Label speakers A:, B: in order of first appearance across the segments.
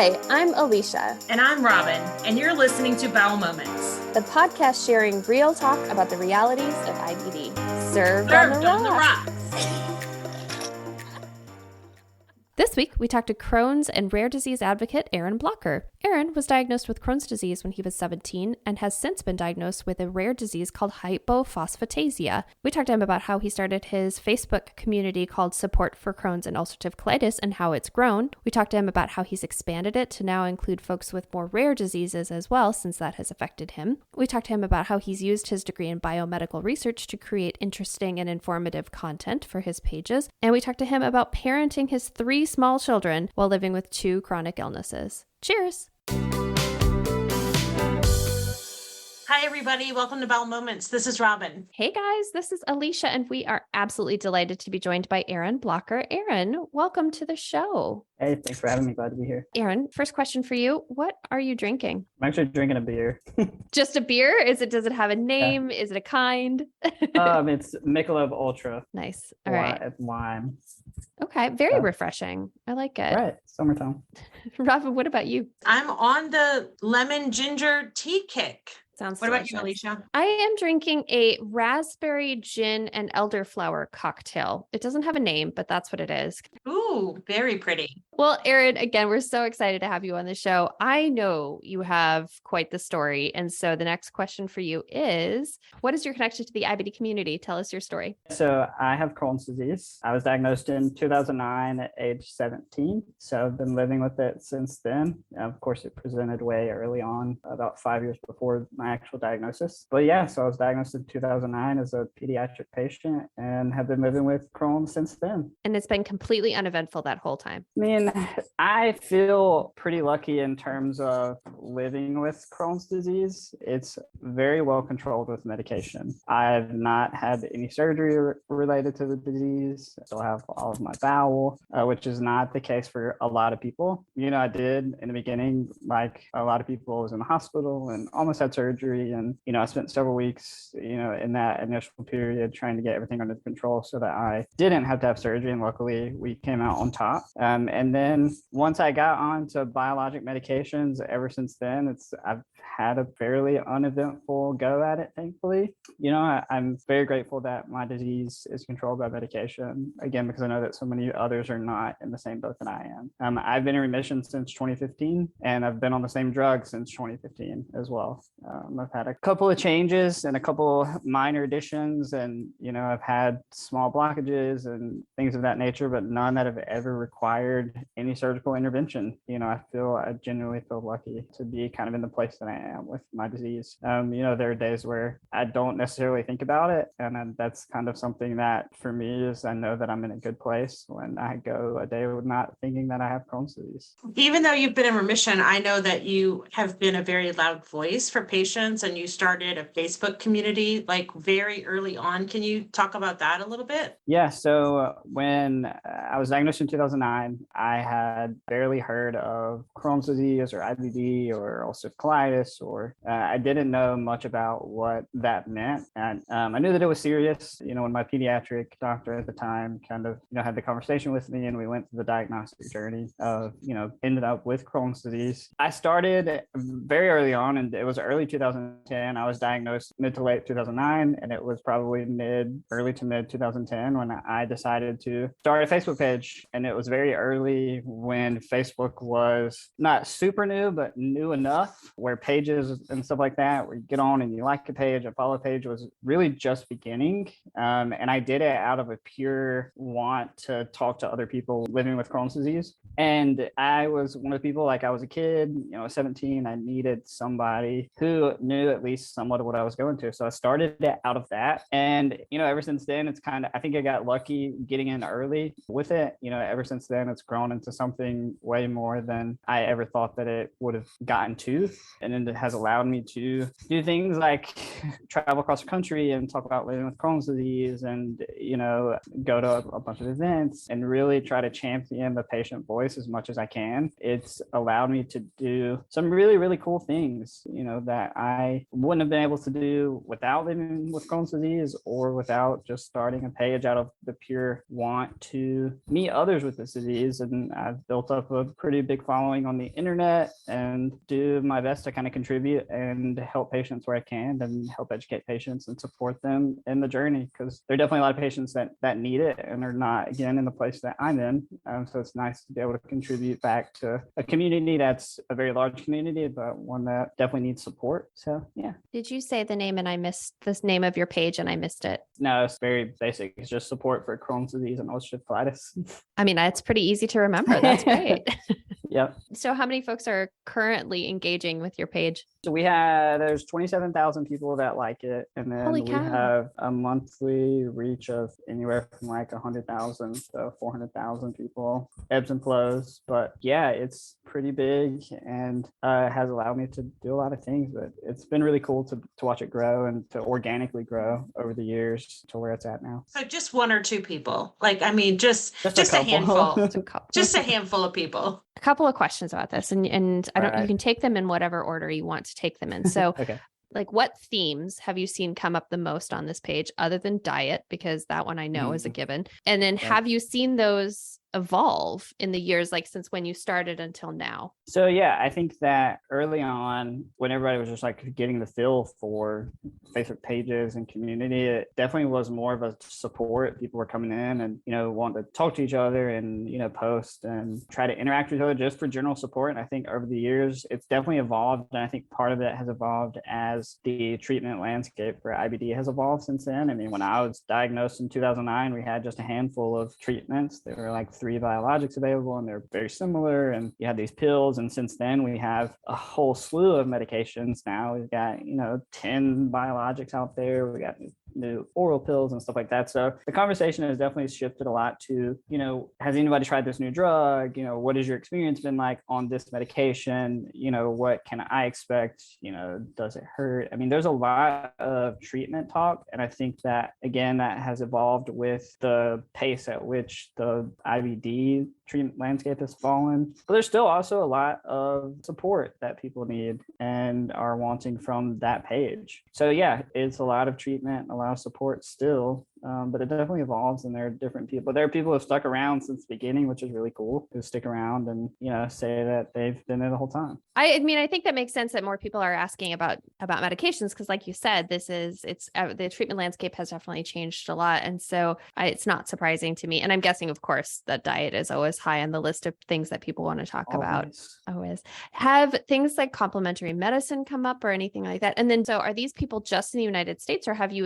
A: Hi, I'm Alicia.
B: And I'm Robin, and you're listening to Bowel Moments,
A: the podcast sharing real talk about the realities of IBD. Served on the rocks. This week, we talked to Crohn's and rare disease advocate Aaron Blocker. Aaron was diagnosed with Crohn's disease when he was 17 and has since been diagnosed with a rare disease called hypophosphatasia. We talked to him about how he started his Facebook community called Support for Crohn's and Ulcerative Colitis and how it's grown. We talked to him about how he's expanded it to now include folks with more rare diseases as well, since that has affected him. We talked to him about how he's used his degree in biomedical research to create interesting and informative content for his pages. And we talked to him about parenting his 3 small children while living with 2 chronic illnesses. Cheers!
B: Hi, everybody. Welcome to Bowel Moments. This is Robin.
A: Hey, guys. This is Alicia, and we are absolutely delighted to be joined by Aaron Blocker. Aaron, welcome to the show.
C: Hey, thanks for having me. Glad to be here.
A: Aaron, first question for you. What are you drinking?
C: I'm actually drinking a beer.
A: Just a beer? Does it have a name? Yeah. Is it a kind?
C: It's Michelob Ultra.
A: Nice. All right.
C: It's wine.
A: Okay. Very refreshing. I like it.
C: Right. Summertime.
A: Robin, what about you?
B: I'm on the lemon ginger tea kick.
A: Sounds
B: What
A: delicious.
B: about you, Alicia?
A: I am drinking a raspberry gin and elderflower cocktail. It doesn't have a name, but that's what it is.
B: Ooh, very pretty.
A: Well, Aaron, again, we're so excited to have you on the show. I know you have quite the story. And so the next question for you is, what is your connection to the IBD community? Tell us your story.
C: So I have Crohn's disease. I was diagnosed in 2009 at age 17. So I've been living with it since then. Of course, it presented way early on, about 5 years before my actual diagnosis. But yeah, so I was diagnosed in 2009 as a pediatric patient and have been living with Crohn's since then.
A: And it's been completely uneventful that whole time.
C: I mean, I feel pretty lucky in terms of living with Crohn's disease. It's very well controlled with medication. I've not had any surgery related to the disease. I still have all of my bowel, which is not the case for a lot of people. You know, I did in the beginning, like a lot of people, I was in the hospital and almost had surgery. And, you know, I spent several weeks, you know, in that initial period trying to get everything under control so that I didn't have to have surgery. And luckily we came out on top. And then once I got onto biologic medications, ever since then, I've had a fairly uneventful go at it, thankfully. You know, I'm very grateful that my disease is controlled by medication, again, because I know that so many others are not in the same boat that I am. I've been in remission since 2015, and I've been on the same drug since 2015 as well. I've had a couple of changes and a couple minor additions, and, you know, I've had small blockages and things of that nature, but none that have ever required any surgical intervention. You know, I genuinely feel lucky to be kind of in the place that I am with my disease. You know, there are days where I don't necessarily think about it. And that's kind of something that for me is I know that I'm in a good place when I go a day with not thinking that I have Crohn's disease.
B: Even though you've been in remission, I know that you have been a very loud voice for patients and you started a Facebook community like very early on. Can you talk about that a little bit?
C: Yeah. So when I was diagnosed in 2009, I had barely heard of Crohn's disease or IBD or ulcerative colitis, or I didn't know much about what that meant. And I knew that it was serious. You know, when my pediatric doctor at the time kind of, you know, had the conversation with me and we went through the diagnostic journey of, you know, ended up with Crohn's disease. I started very early on, and it was early 2010. I was diagnosed mid to late 2009, and it was probably early to mid 2010 when I decided to start a Facebook page. And it was very early when Facebook was not super new, but new enough where pages and stuff like that, where you get on and you like a page, a follow page, was really just beginning. And I did it out of a pure want to talk to other people living with Crohn's disease. And I was one of the people, like I was a kid, you know, 17, I needed somebody who knew at least somewhat of what I was going to. So I started it out of that. And, you know, ever since then, it's kind of, I think I got lucky getting in early with it. You know, ever since then, it's grown into something way more than I ever thought that it would have gotten to. And then it has allowed me to do things like travel across the country and talk about living with Crohn's disease and, you know, go to a bunch of events and really try to champion the patient voice as much as I can. It's allowed me to do some really, really cool things, you know, that I wouldn't have been able to do without living with Crohn's disease or without just starting a page out of the pure want to meet others with this disease. And I've built up a pretty big following on the internet and do my best to kind of contribute and help patients where I can and help educate patients and support them in the journey, because there are definitely a lot of patients that need it and are not, again, in the place that I'm in. So it's nice to be able to contribute back to a community that's a very large community, but one that definitely needs support. So yeah.
A: Did you say the name and I missed this name of your page and I missed it?
C: No, it's very basic. It's just support for Crohn's disease and ulcerative colitis.
A: I mean, it's pretty easy to remember. That's great.
C: Yep.
A: So how many folks are currently engaging with your page?
C: So there's 27,000 people that like it. And then
A: Holy
C: we
A: cow.
C: have a monthly reach of anywhere from like 100,000 to 400,000 people, ebbs and flows. But yeah, it's pretty big and has allowed me to do a lot of things. But it's been really cool to watch it grow and to organically grow over the years to where it's at now.
B: So just one or two people, like, I mean, just
C: a
B: a handful,
C: couple.
B: just a handful of people.
A: A couple of questions about this, and I don't.
C: All right.
A: You can take them in whatever order you want to take them in. So,
C: Okay.
A: like, what themes have you seen come up the most on this page, other than diet, because that one I know is a given, and then
C: Yeah.
A: have you seen those evolve in the years, like since when you started until now?
C: So yeah, I think that early on, when everybody was just like getting the feel for Facebook pages and community, it definitely was more of a support. People were coming in and, wanting to talk to each other and, post and try to interact with each other just for general support. And I think over the years, it's definitely evolved. And I think part of it has evolved as the treatment landscape for IBD has evolved since then. I mean, when I was diagnosed in 2009, we had just a handful of treatments. There were like 3 biologics available and they're very similar. And you had these pills. And since then we have a whole slew of medications. Now we've got, 10 biologics out there. We got new oral pills and stuff like that. So the conversation has definitely shifted a lot to, has anybody tried this new drug? What has your experience been like on this medication? What can I expect? Does it hurt? I mean, there's a lot of treatment talk. And I think that, again, that has evolved with the pace at which the IBD treatment landscape has fallen. But there's still also a lot of support that people need and are wanting from that page. So yeah, it's a lot of treatment, a lot of support still. But it definitely evolves and there are different people. There are people who have stuck around since the beginning, which is really cool, who stick around and, say that they've been there the whole time.
A: I mean, I think that makes sense that more people are asking about medications because, like you said, the treatment landscape has definitely changed a lot. And so it's not surprising to me. And I'm guessing, of course, that diet is always high on the list of things that people want to talk about. Always. Have things like complementary medicine come up or anything like that? And then, so are these people just in the United States or have you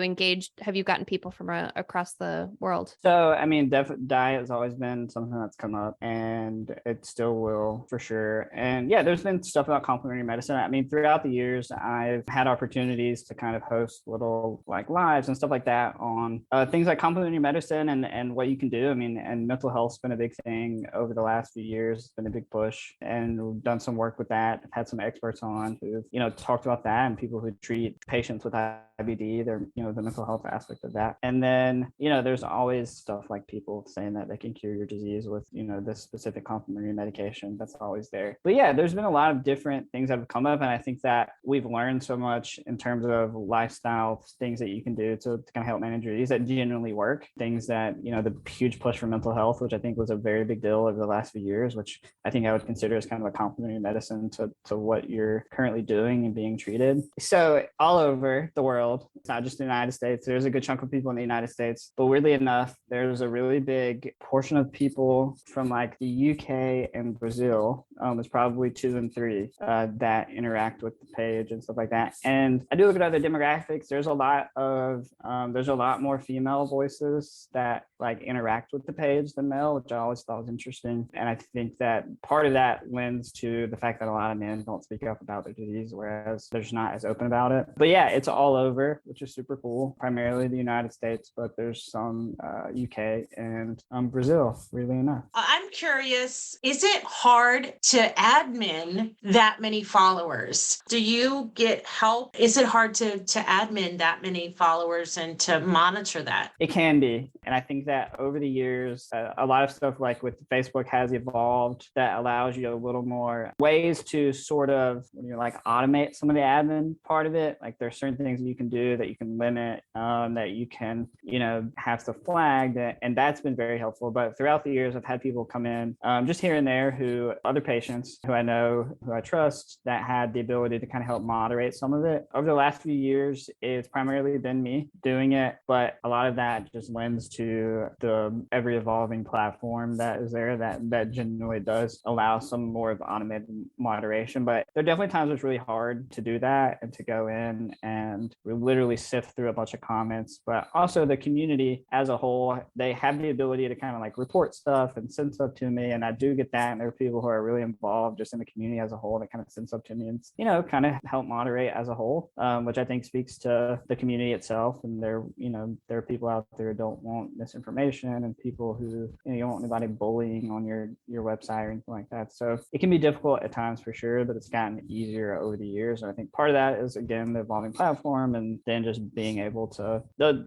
A: gotten people from across the world?
C: So, I mean, diet has always been something that's come up and it still will for sure. And yeah, there's been stuff about complementary medicine. I mean, throughout the years, I've had opportunities to kind of host little like lives and stuff like that on things like complementary medicine and what you can do. I mean, and mental health's been a big thing over the last few years. It's been a big push and we've done some work with that. I've had some experts on who've, talked about that and people who treat patients with IBD, they're, the mental health aspect of that. And then, there's always stuff like people saying that they can cure your disease with, this specific complementary medication. That's always there. But yeah, there's been a lot of different things that have come up. And I think that we've learned so much in terms of lifestyle things that you can do to kind of help manage your disease that genuinely work. Things that, the huge push for mental health, which I think was a very big deal over the last few years, which I think I would consider as kind of a complementary medicine to what you're currently doing and being treated. So all over the world, it's not just the United States. There's a good chunk of people in the United States, but weirdly enough, there's a really big portion of people from like the UK and Brazil. It's probably 2 and 3 that interact with the page and stuff like that. And I do look at other demographics. There's a lot more female voices that like interact with the page than male, which I always thought was interesting. And I think that part of that lends to the fact that a lot of men don't speak up about their disease, whereas they're just not as open about it. But yeah, it's all over, which is super cool. Primarily the United States, but there's some UK and Brazil, really enough.
B: I'm curious, is it hard to admin that many followers? Do you get help? Is it hard to admin that many followers and to monitor that?
C: It can be. And I think that over the years, a lot of stuff like with Facebook has evolved that allows you a little more ways to sort of, like automate some of the admin part of it. Like there's certain things that you can do that you can limit, that you can, have stuff flagged. And that's been very helpful. But throughout the years, I've had people come in just here and there other patients who I know, who I trust, that had the ability to kind of help moderate some of it. Over the last few years, it's primarily been me doing it, but a lot of that just lends to the ever evolving platform that is there that genuinely does allow some more of automated moderation. But there are definitely times it's really hard to do that and to go in and literally sift through a bunch of comments. But also the community as a whole, they have the ability to kind of like report stuff and send stuff to me. And I do get that. And there are people who are really involved just in the community as a whole that kind of send stuff to me and, kind of help moderate as a whole, which I think speaks to the community itself. And there are people out there who don't want misinformation and people who, you don't want anybody bullying on your website or anything like that. So it can be difficult at times for sure, but it's gotten easier over the years. And I think part of that is, again, the evolving platform, and then just being able to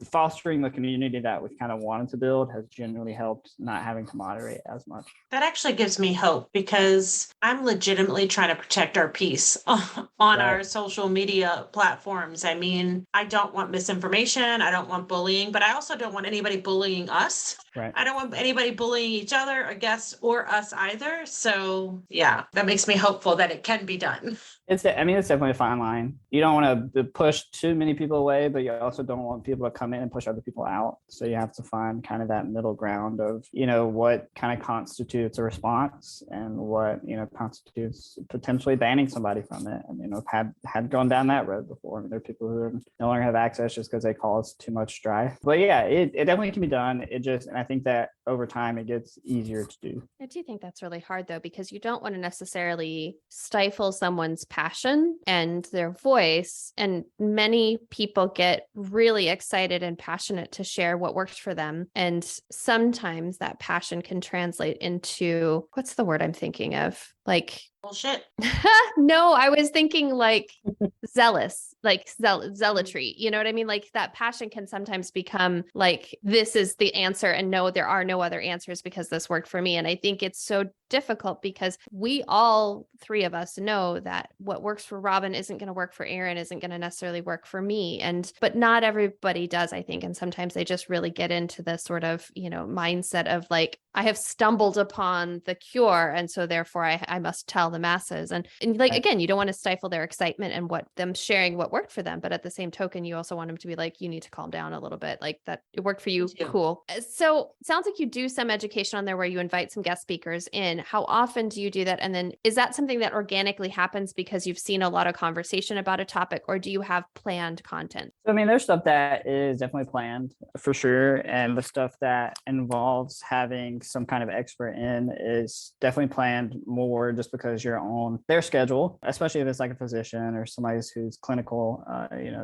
C: fostering the community that we kind of wanted to build has generally helped not having to moderate as much.
B: That actually gives me hope because I'm legitimately trying to protect our peace on our social media platforms. I mean, I don't want misinformation. I don't want bullying, but I also don't want anybody bullying us.
C: Right.
B: I don't want anybody bullying each other, I guess, or us either. So yeah, that makes me hopeful that it can be done.
C: It's definitely a fine line. You don't want to push too many people away, but you also don't want people to come in and push other people out. So you have to find kind of that middle ground of, what kind of constitutes a response and what, constitutes potentially banning somebody from it. And, had gone down that road before. There are people who no longer have access just because they cause too much strife. But yeah, it definitely can be done. And I think that over time it gets easier to do.
A: I do think that's really hard though, because you don't want to necessarily stifle someone's passion and their voice. And many people get really excited and passionate to share what works for them. And sometimes that passion can translate into, what's the word I'm thinking of? Like
B: bullshit.
A: No, I was thinking like zealous, like zealotry. You know what I mean? Like that passion can sometimes become like, this is the answer. And no, there are no other answers because this worked for me. And I think it's so difficult because we all three of us know that what works for Robin isn't going to work for Aaron, isn't going to necessarily work for me. But not everybody does, I think. And sometimes they just really get into the sort of, mindset of like, I have stumbled upon the cure. And so therefore I must tell the masses. And like, again, you don't want to stifle their excitement and them sharing what worked for them. But at the same token, you also want them to be like, you need to calm down a little bit. Like that it worked for you. Cool. So it sounds like you do some education on there where you invite some guest speakers in. How often do you do that? And then is that something that organically happens because you've seen a lot of conversation about a topic, or do you have planned content?
C: So, there's stuff that is definitely planned for sure. And the stuff that involves having some kind of expert in is definitely planned more just because you're on their schedule, especially if it's like a physician or somebody who's clinical,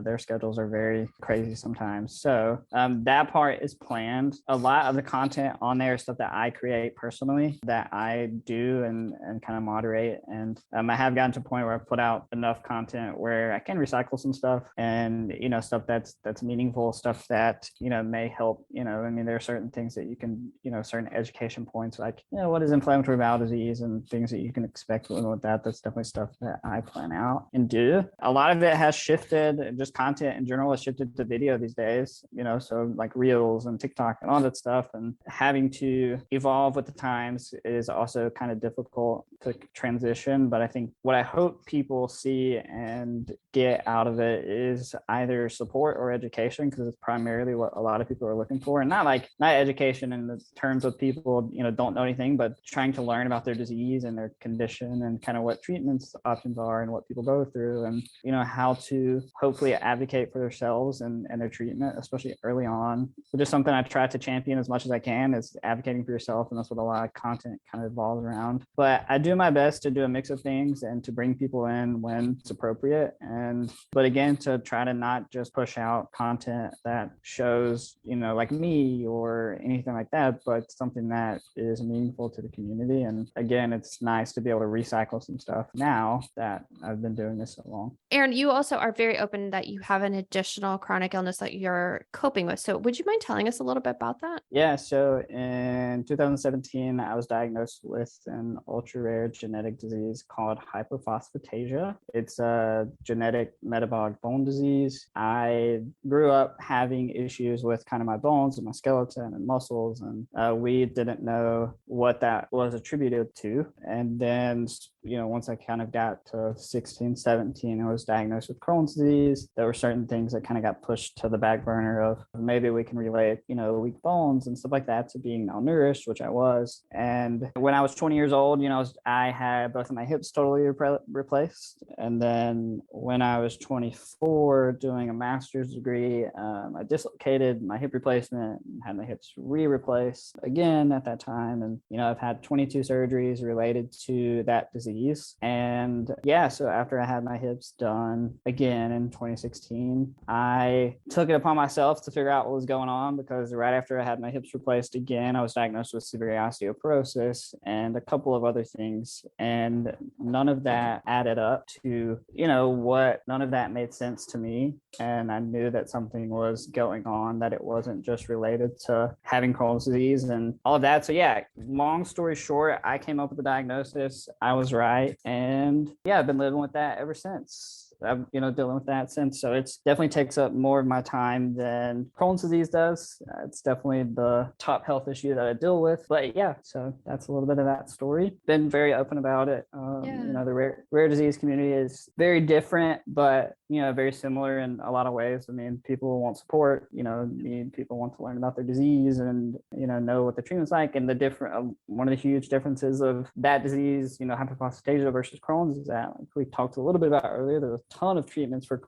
C: their schedules are very crazy sometimes. So that part is planned. A lot of the content on there is stuff that I create personally that I do and kind of moderate. And I have gotten to a point where I've put out enough content where I can recycle some stuff and, stuff that's meaningful, stuff that, may help, there are certain things that you can, certain education points like, what is inflammatory bowel disease and things that you can expect with that. That's definitely stuff that I plan out and do. A lot of it has shifted, just content in general has shifted to video these days, so like Reels and TikTok and all that stuff, and having to evolve with the times is also kind of difficult to transition. But I think what I hope people see and get out of it is either support or education, because it's primarily what a lot of people are looking for. And not education in the terms of people, don't know anything, but trying to learn about their disease and their condition and kind of what treatments options are and what people go through, and, how to hopefully advocate for themselves and their treatment, especially early on. So just something I try to champion as much as I can is advocating for yourself. And that's what a lot of content kind of evolves around. But I do my best to do a mix of things and to bring people in when it's appropriate. But again, to try to not just push out content that shows, like me or anything like that, but something that is meaningful to the community. And again, it's nice nice to be able to recycle some stuff now that I've been doing this so long.
A: Erin, you also are very open that you have an additional chronic illness that you're coping with. So would you mind telling us a little bit about that?
C: Yeah, so in 2017, I was diagnosed with an ultra rare genetic disease called hypophosphatasia. It's a genetic metabolic bone disease. I grew up having issues with kind of my bones and my skeleton and muscles, and we didn't know what that was attributed to. And then, once I kind of got to 16, 17, I was diagnosed with Crohn's disease. There were certain things that kind of got pushed to the back burner of maybe we can relate, weak bones and stuff like that to being malnourished, which I was. And when I was 20 years old, I had both of my hips totally replaced. And then when I was 24 doing a master's degree, I dislocated my hip replacement and had my hips re-replaced again at that time. And, I've had 22 surgeries related to that disease. And yeah, so after I had my hips done again in 2016, I took it upon myself to figure out what was going on, because right after I had my hips replaced again, I was diagnosed with severe osteoporosis and a couple of other things. And none of that added up to, none of that made sense to me. And I knew that something was going on, that it wasn't just related to having Crohn's disease and all of that. So yeah, long story short, I came up with the diagnosis. I was right. And yeah, I've been living with that ever since. I've, dealing with that since. So it's definitely takes up more of my time than Crohn's disease does. It's definitely the top health issue that I deal with. But yeah, so that's a little bit of that story. Been very open about it. The rare disease community is very different, but very similar in a lot of ways. I mean, people want support. People want to learn about their disease and know what the treatment's like. And the different one of the huge differences of that disease, hypophosphatasia versus Crohn's, is that, like we talked a little bit about earlier, there's a ton of treatments for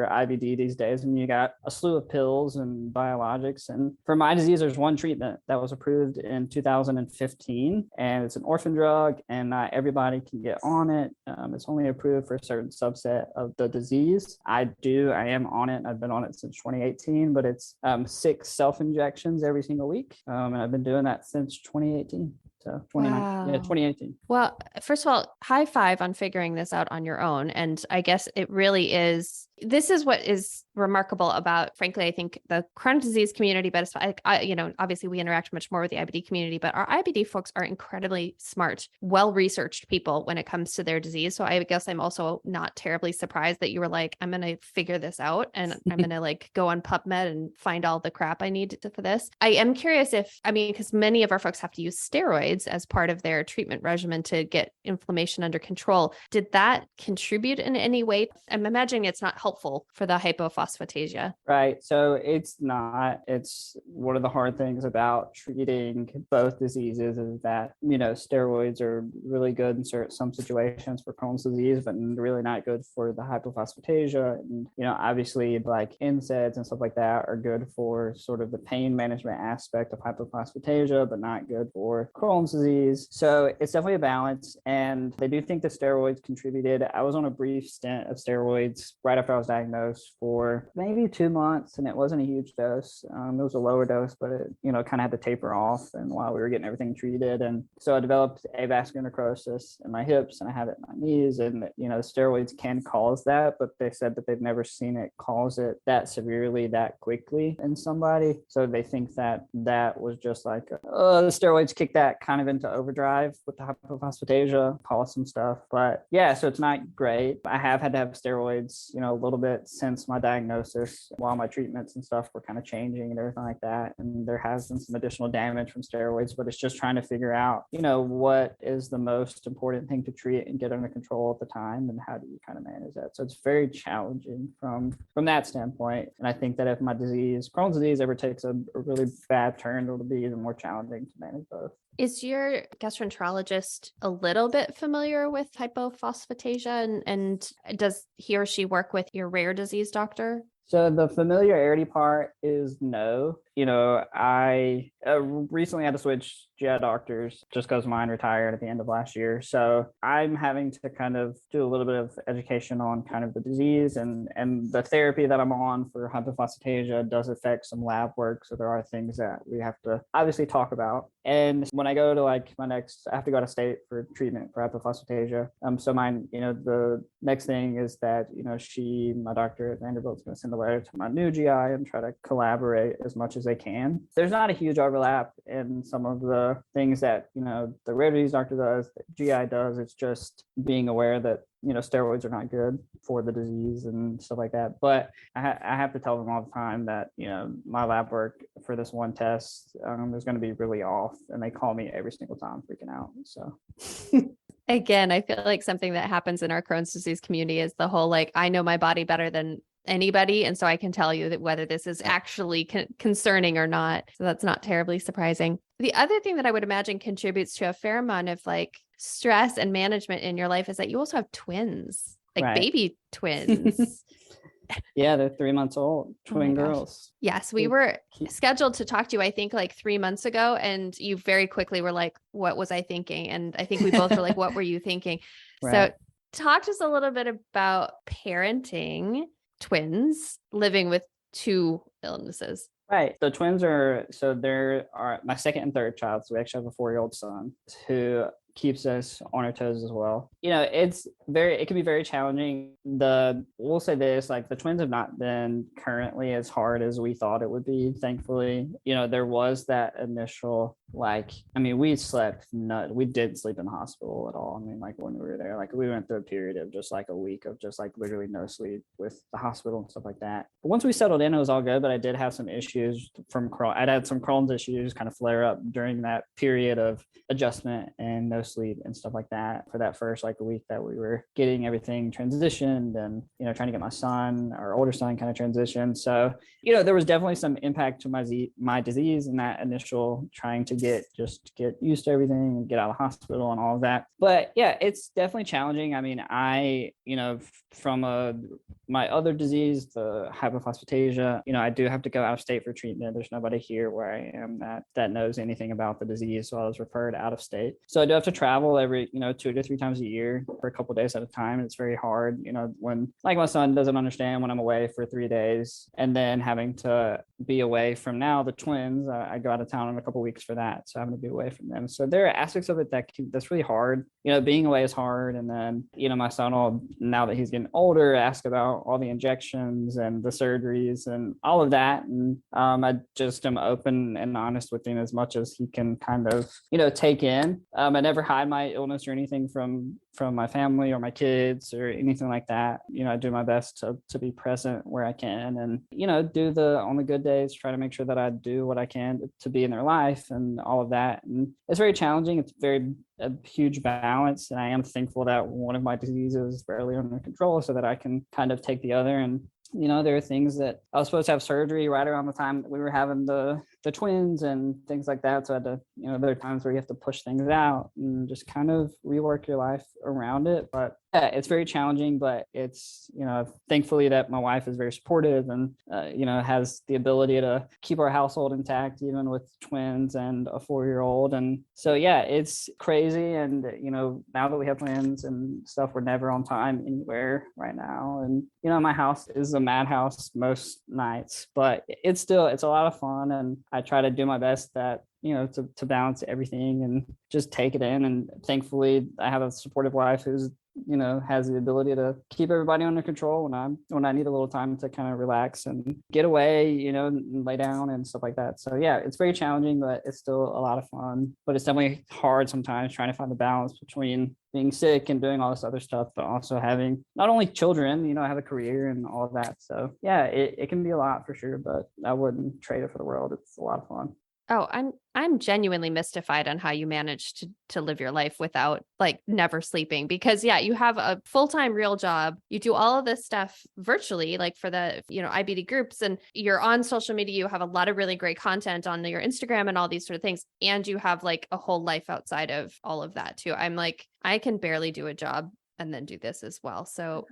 C: IBD these days, and you got a slew of pills and biologics. And for my disease, there's one treatment that was approved in 2015, and it's an orphan drug, and not everybody can get on it. It's only approved for a certain subset of the disease. I am on it. I've been on it since 2018, but it's 6 self-injections every single week, and I've been doing that since 2018. So 2018.
A: Well, first of all, high five on figuring this out on your own. And I guess it really is, this is what is remarkable about, frankly, I think the chronic disease community, but obviously we interact much more with the IBD community, but our IBD folks are incredibly smart, well-researched people when it comes to their disease. So I guess I'm also not terribly surprised that you were like, I'm going to figure this out and I'm going to go on PubMed and find all the crap I need for this. I am curious because many of our folks have to use steroids as part of their treatment regimen to get inflammation under control. Did that contribute in any way? I'm imagining it's not helpful for the hypophosphatasia.
C: Right. So it's not. It's one of the hard things about treating both diseases is that, steroids are really good in some situations for Crohn's disease, but really not good for the hypophosphatasia. And, obviously like NSAIDs and stuff like that are good for sort of the pain management aspect of hypophosphatasia, but not good for Crohn's disease. So it's definitely a balance. And they do think the steroids contributed. I was on a brief stint of steroids right after I was diagnosed for maybe 2 months, and it wasn't a huge dose. It was a lower dose, but it, kind of had to taper off and while we were getting everything treated. And so I developed avascular necrosis in my hips and I have it in my knees. And, steroids can cause that, but they said that they've never seen it cause it that severely, that quickly in somebody. So they think that was just like, the steroids kick that kind of into overdrive with the hypophosphatasia, cause some stuff. But yeah, so it's not great. I have had to have steroids, a little bit since my diagnosis while my treatments and stuff were kind of changing and everything like that. And there has been some additional damage from steroids, but it's just trying to figure out, what is the most important thing to treat and get under control at the time, and how do you kind of manage that? So it's very challenging from that standpoint. And I think that if my disease, Crohn's disease, ever takes a really bad turn, it'll be even more challenging to manage both.
A: Is your gastroenterologist a little bit familiar with hypophosphatasia, and does he or she work with your rare disease doctor?
C: So the familiarity part is no. I recently had to switch GI doctors just because mine retired at the end of last year. So I'm having to kind of do a little bit of education on kind of the disease, and the therapy that I'm on for hypophosphatasia does affect some lab work. So there are things that we have to obviously talk about. And when I go to like I have to go to state for treatment for hypophosphatasia. So mine, the next thing is that, my doctor at Vanderbilt is going to send a letter to my new GI and try to collaborate as much as they can. There's not a huge overlap in some of the things that, the rare disease doctor does, that GI does. It's just being aware that, steroids are not good for the disease and stuff like that. But I have to tell them all the time that, my lab work for this one test is going to be really off. And they call me every single time freaking out. So.
A: Again, I feel like something that happens in our Crohn's disease community is the whole, like, I know my body better than anybody. And so I can tell you that whether this is actually concerning or not. So that's not terribly surprising. The other thing that I would imagine contributes to a fair amount of like stress and management in your life is that you also have twins, like
C: Right.
A: baby twins.
C: Yeah, they're 3 months old, twin girls.
A: Yes, we were scheduled to talk to you, I think like 3 months ago. And you very quickly were like, what was I thinking? And I think we both were like, what were you thinking?
C: Right.
A: So talk to us a little bit about parenting twins living with two illnesses.
C: Right. The twins they're my second and third child. So we actually have a 4-year-old son who keeps us on our toes as well. It can be very challenging. We'll say this, like the twins have not been currently as hard as we thought it would be, thankfully. There was that initial, we slept we didn't sleep in the hospital at all. When we were there, we went through a period of just like a week of just like literally no sleep with the hospital and stuff like that. But once we settled in, it was all good. But I did have some issues I'd had some Crohn's issues kind of flare up during that period of adjustment and no sleep and stuff like that for that first like a week that we were getting everything transitioned and trying to get our older son kind of transitioned. So there was definitely some impact to my disease and that initial trying to get used to everything and get out of the hospital and all of that. But yeah, it's definitely challenging. From my other disease, the hypophosphatasia, I do have to go out of state for treatment. There's nobody here where I am that knows anything about the disease, so I was referred out of state. So I do have to travel every 2 to 3 times a year for a couple of days at a time. It's very hard, when like my son doesn't understand when I'm away for 3 days and then having to be away from now the twins. I go out of town in a couple of weeks for that, so I'm going to be away from them. So there are aspects of it that's really hard. Being away is hard, and then my son will, now that he's getting older, ask about all the injections and the surgeries and all of that. And I just am open and honest with him as much as he can kind of take in. I never hide my illness or anything from my family or my kids or anything like that. I do my best to be present where I can, and on the good days, try to make sure that I do what I can to be in their life and all of that. And it's very challenging. It's a huge balance, and I am thankful that one of my diseases is barely under control so that I can kind of take the other. And there are things that I was supposed to have surgery right around the time that we were having the twins and things like that. So I had to, there are times where you have to push things out and just kind of rework your life around it. But yeah, it's very challenging, but it's, thankfully that my wife is very supportive and, has the ability to keep our household intact, even with twins and a 4-year-old. And so, yeah, it's crazy. And, now that we have twins and stuff, we're never on time anywhere right now. And, my house is a madhouse most nights, but it's a lot of fun. And I try to do my best to balance everything and just take it in. And thankfully I have a supportive wife who's has the ability to keep everybody under control when I need a little time to kind of relax and get away, and lay down and stuff like that. So yeah, it's very challenging, but it's still a lot of fun. But it's definitely hard sometimes trying to find the balance between being sick and doing all this other stuff, but also having not only children, I have a career and all of that. So yeah, it can be a lot for sure, but I wouldn't trade it for the world. It's a lot of fun.
A: Oh, I'm genuinely mystified on how you managed to live your life without like never sleeping, because yeah, you have a full-time real job. You do all of this stuff virtually, like for the, IBD groups, and you're on social media. You have a lot of really great content on your Instagram and all these sort of things. And you have like a whole life outside of all of that too. I'm like, I can barely do a job and then do this as well. So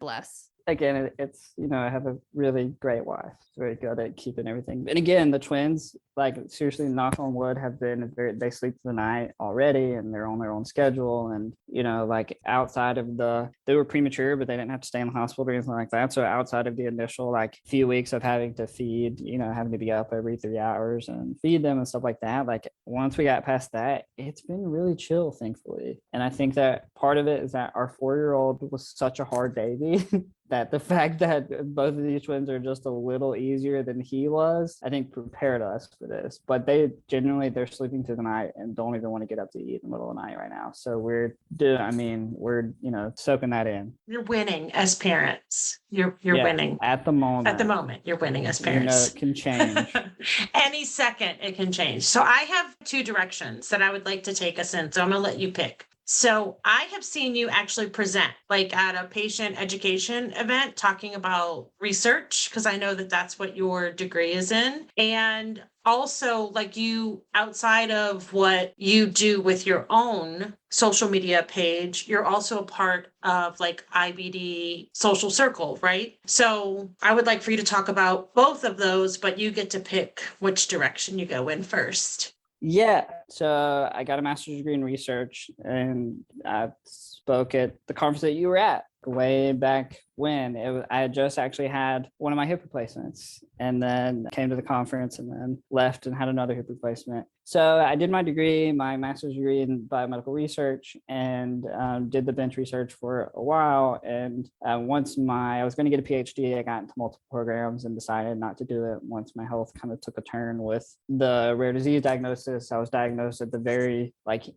A: bless.
C: again, it's, I have a really great wife. She's very good at keeping everything. And again, the twins, like seriously, knock on wood, have been they sleep through the night already and they're on their own schedule. And, like outside of they were premature, but they didn't have to stay in the hospital or anything like that. So outside of the initial like few weeks of having to feed, having to be up every 3 hours and feed them and stuff like that, like once we got past that, it's been really chill, thankfully. And I think that part of it is that our 4-year-old was such a hard baby that the fact that both of these twins are just a little easier than he was, I think prepared us for this. But they're sleeping through the night and don't even want to get up to eat in the middle of the night right now. So we're soaking that in.
B: You're winning as parents. You're winning.
C: At the moment.
B: At the moment, you're winning as parents.
C: It can change.
B: Any second it can change. So I have 2 directions that I would like to take us in. So I'm going to let you pick. So I have seen you actually present like at a patient education event talking about research, because I know that that's what your degree is in. And also like you, outside of what you do with your own social media page, you're also a part of like IBD Social Circle, right? So I would like for you to talk about both of those, but you get to pick which direction you go in first.
C: Yeah, so I got a master's degree in research, and I spoke at the conference that you were at way back when. I had just actually had one of my hip replacements, and then came to the conference and then left and had another hip replacement. So I did my degree, my master's degree in biomedical research, and did the bench research for a while. And once I was going to get a PhD, I got into multiple programs and decided not to do it once my health kind of took a turn with the rare disease diagnosis. I was diagnosed at the very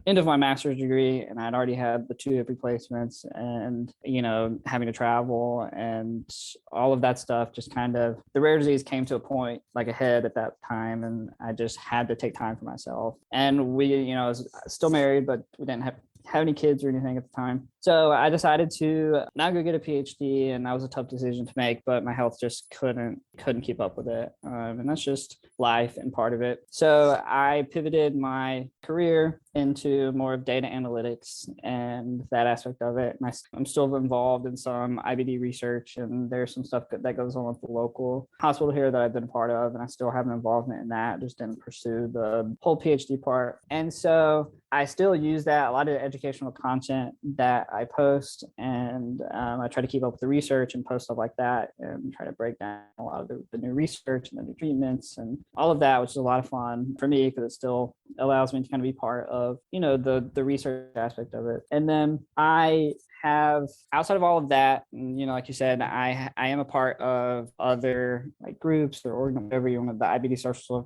C: end of my master's degree, and I'd already had the 2 hip replacements, and having to travel and all of that stuff, just kind of the rare disease came to a point ahead at that time, and I just had to take time for myself. And we, I was still married, but we didn't have any kids or anything at the time. So I decided to not go get a PhD, and that was a tough decision to make, but my health just couldn't keep up with it. And that's just life and part of it. So I pivoted my career into more of data analytics and that aspect of it. And I'm still involved in some IBD research, and there's some stuff that goes on with the local hospital here that I've been a part of, and I still have an involvement in that. Just didn't pursue the whole PhD part. And so I still use that, a lot of the educational content that I post, and I try to keep up with the research and post stuff like that, and try to break down a lot of the new research and the new treatments and all of that, which is a lot of fun for me because it still allows me to kind of be part of, the research aspect of it. And then I have, outside of all of that, like you said, I am a part of other groups or whatever you want. The IBD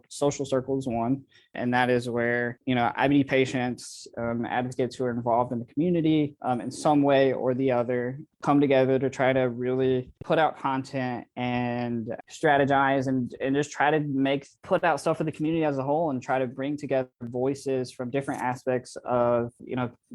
C: social circle is one, and that is where IBD patients, advocates who are involved in the community in some way or the other, come together to try to really put out content and strategize and just try to put out stuff for the community as a whole, and try to bring together voices from different aspects of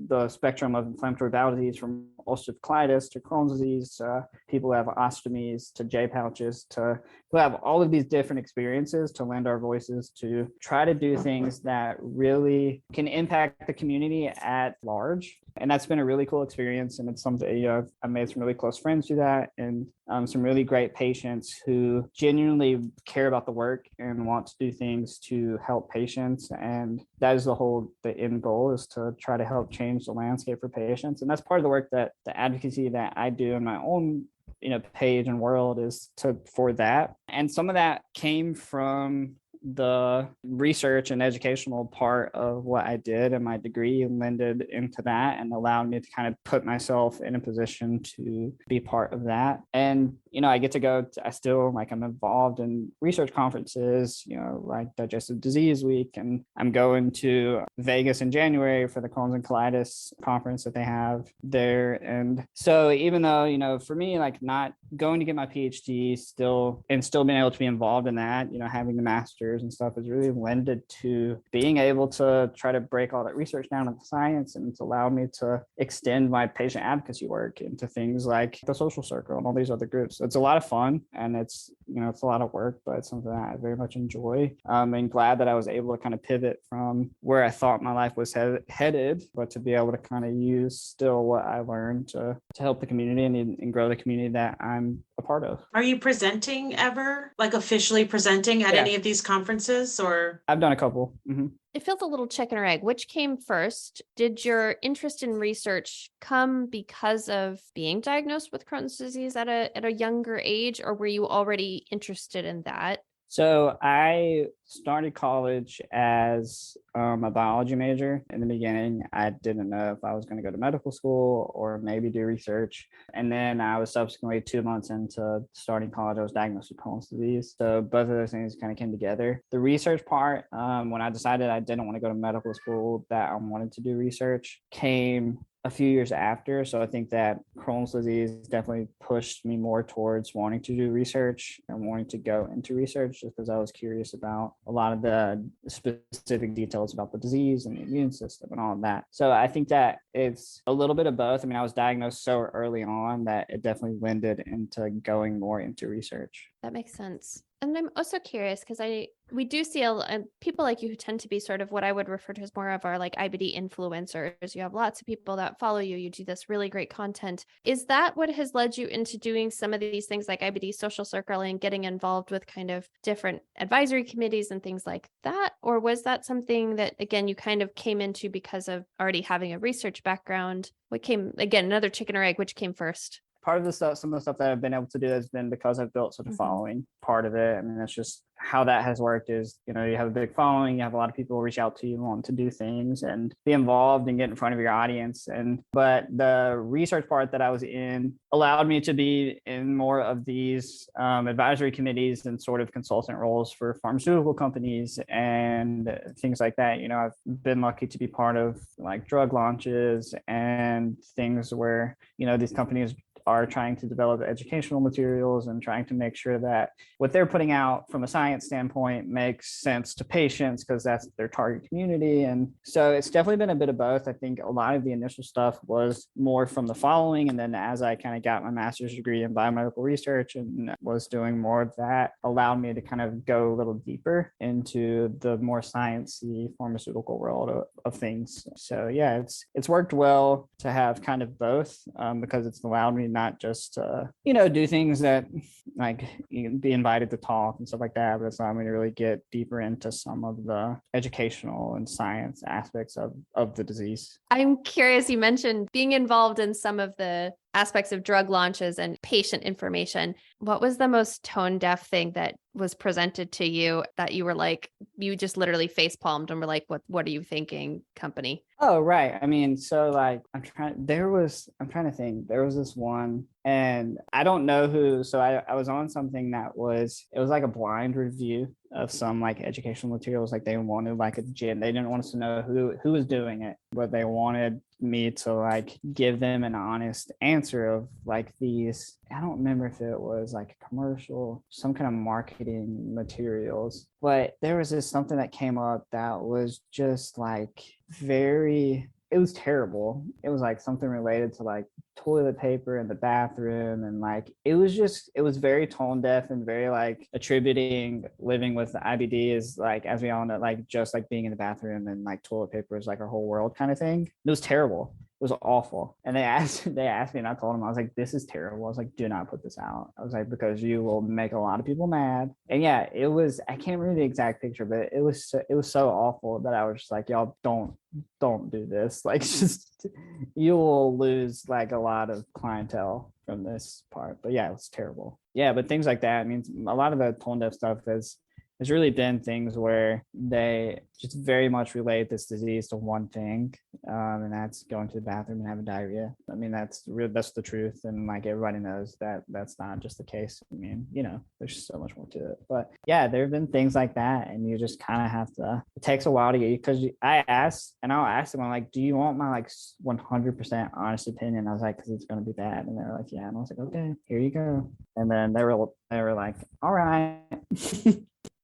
C: the spectrum of inflammatory bowel disease, from ulcerative colitis to Crohn's disease, people who have ostomies, to J pouches, to who have all of these different experiences, to lend our voices to try to do things that really can impact the community at large. And that's been a really cool experience. And it's something, I've made some really close friends through that, and some really great patients who genuinely care about the work and want to do things to help patients. And that is the end goal, is to try to help change the landscape for patients. And that's part of the work, that the advocacy that I do in my own page and world, is for that. And some of that came from the research and educational part of what I did in my degree, and lended into that and allowed me to kind of put myself in a position to be part of that. And I get to go I'm involved in research conferences, like Digestive Disease Week, and I'm going to Vegas in January for the Crohn's and Colitis conference that they have there. And so even though, for me, not going to get my PhD still being able to be involved in that, having the master's and stuff, is really lended to being able to try to break all that research down into science, and it's allowed me to extend my patient advocacy work into things like the Social Circle and all these other groups. So it's a lot of fun, and it's a lot of work, but it's something that I very much enjoy. And glad that I was able to kind of pivot from where I thought my life was headed, but to be able to kind of use still what I learned to help the community and grow the community that I I'm a part of.
B: Are you presenting ever, like officially presenting at
C: Yeah.
B: any of these conferences, or?
C: I've done a couple.
A: It feels a little chicken or egg. Which came first? Did your interest in research come because of being diagnosed with Crohn's disease at a younger age, or were you already interested in that?
C: So I started college as a biology major. In the beginning, I didn't know if I was going to go to medical school or maybe do research. And then I was subsequently 2 months into starting college, I was diagnosed with Crohn's disease. So both of those things kind of came together. The research part, when I decided I didn't want to go to medical school, that I wanted to do research, came a few years after. So I think that Crohn's disease definitely pushed me more towards wanting to do research and wanting to go into research, just because I was curious about a lot of the specific details about the disease and the immune system and all of that. So I think that it's a little bit of both. I mean, I was diagnosed so early on that it definitely lended into going more into research.
A: That makes sense. And I'm also curious because we do see people like you who tend to be sort of what I would refer to as more of our like IBD influencers. You have lots of people that follow you. You do this really great content. Is that what has led you into doing some of these things like IBD social circling, getting involved with kind of different advisory committees and things like that? Or was that something that, again, you kind of came into because of already having a research background? What came, again, another chicken or egg, which came first?
C: Part of the stuff, some of the stuff that I've been able to do has been because I've built such a following. Part of it, I mean, that's just how that has worked is, you have a big following, you have a lot of people reach out to you, want to do things and be involved and get in front of your audience. But the research part that I was in allowed me to be in more of these advisory committees and sort of consultant roles for pharmaceutical companies and things like that. I've been lucky to be part of like drug launches and things where, these companies are trying to develop educational materials and trying to make sure that what they're putting out from a science standpoint makes sense to patients because that's their target community. And so it's definitely been a bit of both. I think a lot of the initial stuff was more from the following. And then as I kind of got my master's degree in biomedical research and was doing more of that, allowed me to kind of go a little deeper into the more sciencey pharmaceutical world of things. So yeah, it's worked well to have kind of both because it's allowed me not just do things that like be invited to talk and stuff like that, but it's allowed me to really get deeper into some of the educational and science aspects of the disease.
A: I'm curious, you mentioned being involved in some of the aspects of drug launches and patient information. What was the most tone deaf thing that was presented to you that you were like, you just literally face palmed and were like, what are you thinking, company?
C: Oh, right. I mean, so like I'm trying to think. There was this one and I don't know who. So I was on something it was like a blind review of some like educational materials. Like they wanted like they didn't want us to know who was doing it, but they wanted me to like give them an honest answer of like these, I don't remember if it was like a commercial, some kind of marketing materials, but there was something that came up that was just like it was terrible. It was like something related to like toilet paper in the bathroom. And like, it was very tone deaf and very like attributing living with the IBD is like, as we all know, like just like being in the bathroom and like toilet paper is like our whole world kind of thing. It was terrible. It was awful. And they asked me and I told them, I was like, this is terrible. I was like, do not put this out. I was like, because you will make a lot of people mad. And yeah, I can't remember the exact picture, but it was so awful that I was just like, y'all don't do this. Like just, you will lose like a lot of clientele from this part. But yeah, it's terrible. Yeah, but things like that. I mean, a lot of the tone deaf stuff has really been things where they just very much relate this disease to one thing, and that's going to the bathroom and having diarrhea. I mean, that's the truth, and like everybody knows that that's not just the case. I mean, there's so much more to it. But yeah, there have been things like that, and you just kind of have to. It takes a while to get, because I'll ask them, I'm like, do you want my like 100% honest opinion? I was like, because it's going to be bad, and they're like, yeah, and I was like, okay, here you go. And then they were like, all right.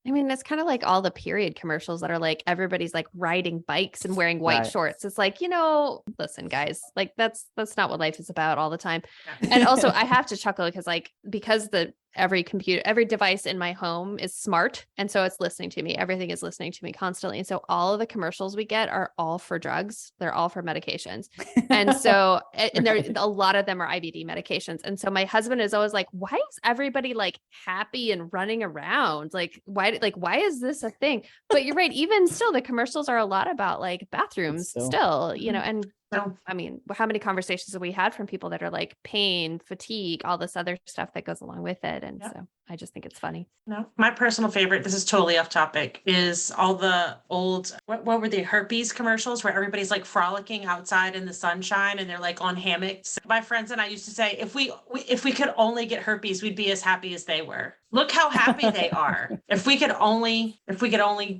A: I mean, it's kind of like all the period commercials that are like, everybody's like riding bikes and wearing white shorts. It's like, listen, guys, like that's not what life is about all the time. And also I have to chuckle because the every computer, every device in my home is smart. And so it's listening to me. Everything is listening to me constantly. And so all of the commercials we get are all for drugs. They're all for medications. And so, and there, a lot of them are IBD medications. And so my husband is always like, why is everybody like happy and running around? Like, why is this a thing? But you're right. Even still, the commercials are a lot about like bathrooms still, you know, and I mean, how many conversations have we had from people that are like pain, fatigue, all this other stuff that goes along with it. And so I just think it's funny.
B: No, my personal favorite, this is totally off topic, is all the old, what were the herpes commercials where everybody's like frolicking outside in the sunshine and they're like on hammocks. My friends and I used to say, if we could only get herpes, we'd be as happy as they were. Look how happy they are. If we could only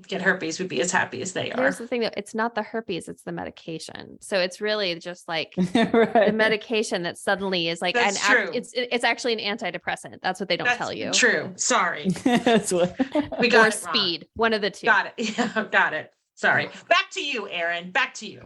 B: get herpes, we'd be as happy as they are.
A: Here's the thing though, it's not the herpes, it's the medication. So it's really just like the medication that suddenly is like, it's actually an antidepressant. That's what they don't tell you.
B: True. Sorry.
C: That's what
B: we got.
A: Or speed. One of the two.
B: Got it. Yeah, got it. Sorry. Back to you, Erin. Back to you.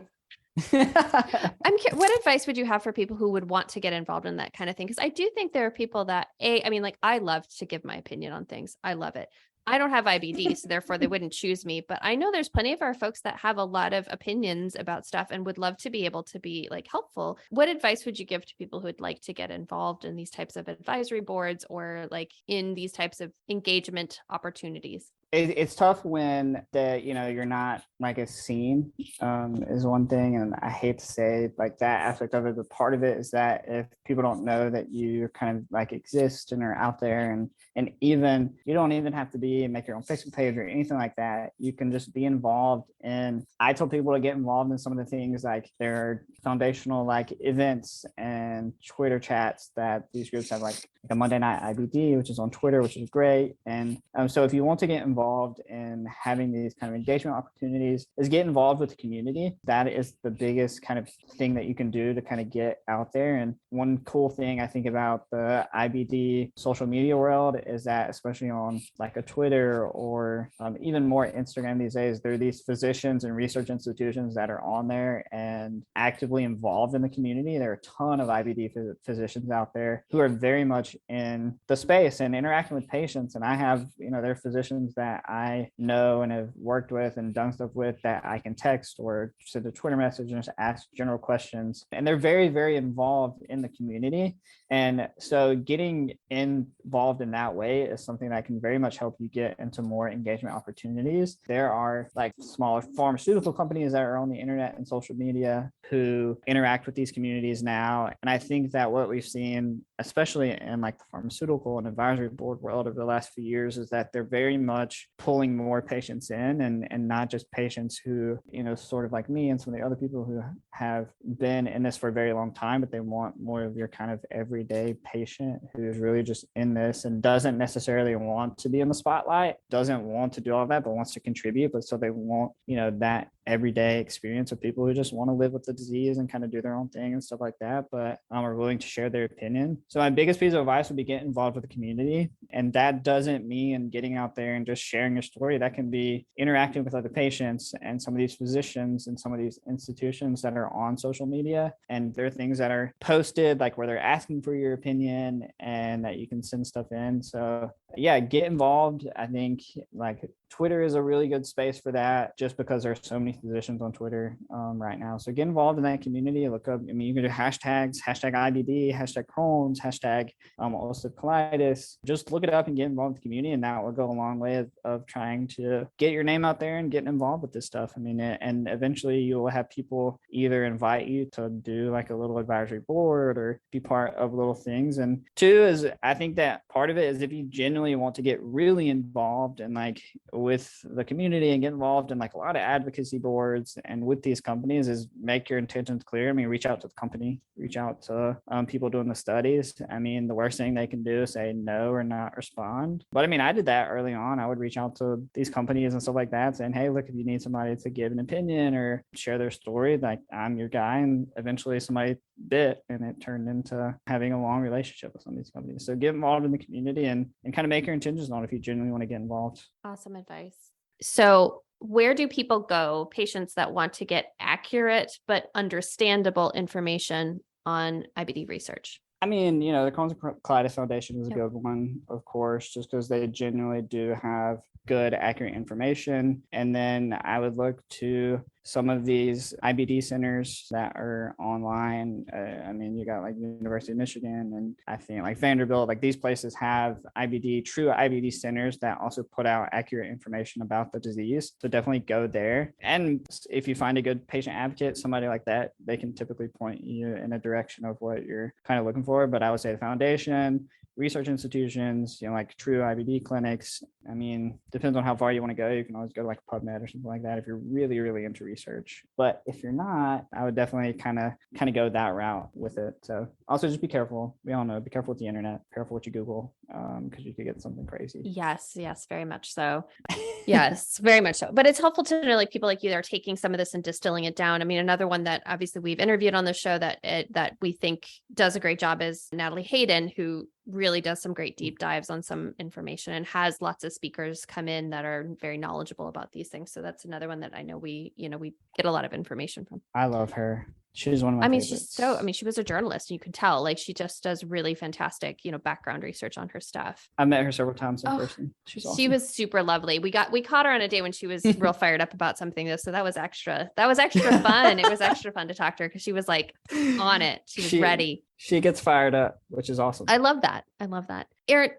A: What advice would you have for people who would want to get involved in that kind of thing? Because I do think there are people that I mean, like I love to give my opinion on things. I love it. I don't have IBD, so therefore they wouldn't choose me. But I know there's plenty of our folks that have a lot of opinions about stuff and would love to be able to be like helpful. What advice would you give to people who would like to get involved in these types of advisory boards or like in these types of engagement opportunities?
C: It's tough when you're not like as seen is one thing. And I hate to say like that aspect of it, but part of it is that if people don't know that you kind of like exist and are out there and even you don't even have to make your own Facebook page or anything like that. You can just be involved in, I tell people to get involved in some of the things like there are foundational like events and Twitter chats that these groups have, like the Monday Night IBD, which is on Twitter, which is great. And so if you want to get involved in having these kind of engagement opportunities, is get involved with the community. That is the biggest kind of thing that you can do to kind of get out there. And one cool thing I think about the IBD social media world is that, especially on like a Twitter or even more Instagram these days, there are these physicians and research institutions that are on there and actively involved in the community. There are a ton of IBD physicians out there who are very much in the space and interacting with patients. And I have, there are physicians that I know and have worked with and done stuff with that I can text or send a Twitter message and just ask general questions. And they're very, very involved in the community. And so getting involved in that way is something that can very much help you get into more engagement opportunities. There are like smaller pharmaceutical companies that are on the internet and social media who interact with these communities now. And I think that what we've seen, especially in like the pharmaceutical and advisory board world over the last few years, is that they're very much pulling more patients in and not just patients who, sort of like me and some of the other people who have been in this for a very long time, but they want more of your kind of everyday patient who is really just in this and doesn't necessarily want to be in the spotlight, doesn't want to do all that, but wants to contribute. But so they want, that everyday experience of people who just want to live with the disease and kind of do their own thing and stuff like that, but are willing to share their opinion. So my biggest piece of advice would be get involved with the community. And that doesn't mean getting out there and just sharing your story. That can be interacting with other patients and some of these physicians and some of these institutions that are on social media. And there are things that are posted, like where they're asking for your opinion and that you can send stuff in. So yeah, get involved. I think like Twitter is a really good space for that, just because there's so many physicians on Twitter right now. So get involved in that community. Look up, you can do hashtags, hashtag IBD, hashtag Crohn's, hashtag ulcerative colitis. Just look it up and get involved with the community, and that will go a long way of trying to get your name out there and getting involved with this stuff. And eventually you will have people either invite you to do like a little advisory board or be part of little things. And two is, I think that part of it is if you genuinely want to get really involved and like with the community and get involved in like a lot of advocacy boards and with these companies, is make your intentions clear. Reach out to the company, reach out to people doing the studies. The worst thing they can do is say no or not respond. But I did that early on. I would reach out to these companies and stuff like that saying, hey, look, if you need somebody to give an opinion or share their story, like I'm your guy. And eventually somebody bit and it turned into having a long relationship with some of these companies. So get involved in the community and kind of make your intentions known if you genuinely want to get involved.
A: Awesome advice. So where do people go, patients that want to get accurate but understandable information on IBD research?
C: I mean, the Crohn's and Colitis Foundation is a
A: Yep.
C: good one, of course, just because they genuinely do have good, accurate information. And then I would look to some of these IBD centers that are online. I mean, you got like University of Michigan, and I think like Vanderbilt, like these places have true IBD centers that also put out accurate information about the disease. So definitely go there. And if you find a good patient advocate, somebody like that, they can typically point you in a direction of what you're kind of looking for. But I would say the foundation, research institutions, like true IBD clinics. I mean, depends on how far you want to go. You can always go to like PubMed or something like that if you're really, really into research. But if you're not, I would definitely kind of go that route with it. So also just be careful. We all know, be careful with the internet, careful what you Google, because you could get something crazy.
A: Yes, very much so. Yes, very much so. But it's helpful to know like people like you that are taking some of this and distilling it down. I mean, another one that obviously we've interviewed on the show that we think does a great job is Natalie Hayden, who really does some great deep dives on some information and has lots of speakers come in that are very knowledgeable about these things. So that's another one that I know we get a lot of information from.
C: I love her. She's one of my favorites.
A: She was a journalist. You could tell, like, she just does really fantastic, background research on her stuff.
C: I met her several times in person. She's awesome.
A: She was super lovely. We caught her on a day when she was real fired up about something though. So that was extra fun. It was extra fun to talk to her because she was like on it. She was ready.
C: She gets fired up, which is awesome.
A: I love that. Erin,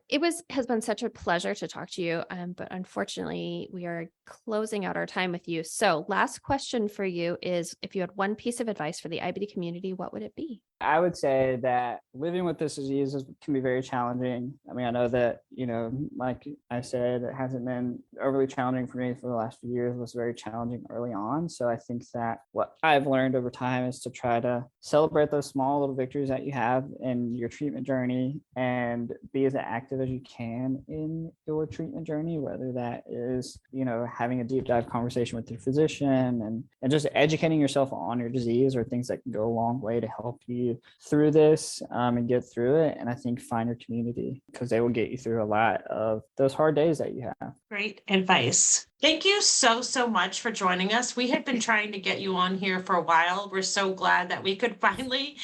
A: has been such a pleasure to talk to you. But unfortunately, we are closing out our time with you. So last question for you is, if you had one piece of advice for the IBD community, what would it be?
C: I would say that living with this disease can be very challenging. I mean, I know that, like I said, it hasn't been overly challenging for me for the last few years. It was very challenging early on. So I think that what I've learned over time is to try to celebrate those small little victories that you have in your treatment journey and be as active as you can in your treatment journey, whether that is, having a deep dive conversation with your physician and just educating yourself on your disease or things that can go a long way to help you through this and get through it. And I think find your community because they will get you through a lot of those hard days that you have.
B: Great advice. Thank you so much for joining us. We had been trying to get you on here for a while. We're so glad that we could finally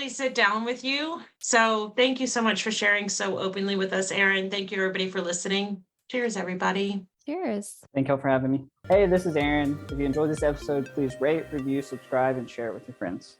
B: sit down with you. So thank you so much for sharing so openly with us, Erin. Thank you, everybody, for listening. Cheers, everybody.
A: Cheers.
C: Thank you for having me. Hey, this is Erin. If you enjoyed this episode, please rate, review, subscribe, and share it with your friends.